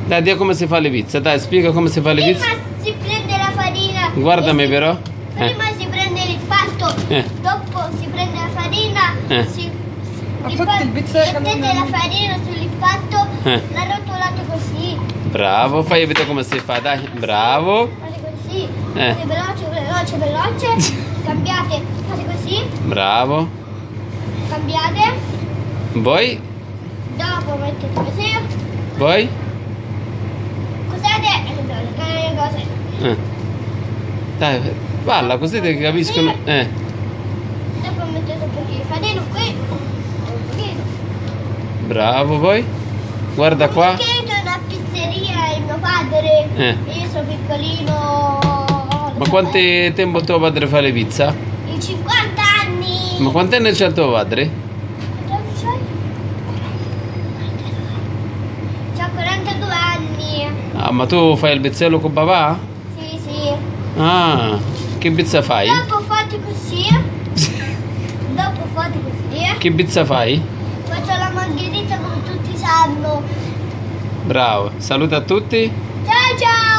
Dai, dia come si fa le pizze. Dai, spiega come si fa le pizze. Prima si prende la farina. Guardami però. Prima si prende l'impasto, dopo si prende la farina, mettete la farina sull'impasto, la rotolate così. Bravo, fai vedere come si fa, dai. Bravo. Fate così, fate veloce. Cambiate, fate così. Bravo. Cambiate. Poi? Dopo mettete così. Poi? Cosate le cose. Dai, balla così ti capiscono. Dopo mettete un pochino di farina qui. Un pochino. Bravo, poi? Guarda qua. Perché io ho una pizzeria e mio padre. Io sono piccolino. Ma quanto tempo tuo padre fa le pizze? In 50 anni. Ma quanti anni c'ha tuo padre? C'ho 42 anni. Ah, ma tu fai il bezzello con papà? Sì, sì. Ah, che pizza fai? Dopo fate così. Dopo fate così. Che pizza fai? Faccio la margherita come tutti sanno. Bravo, saluta a tutti. Ciao ciao.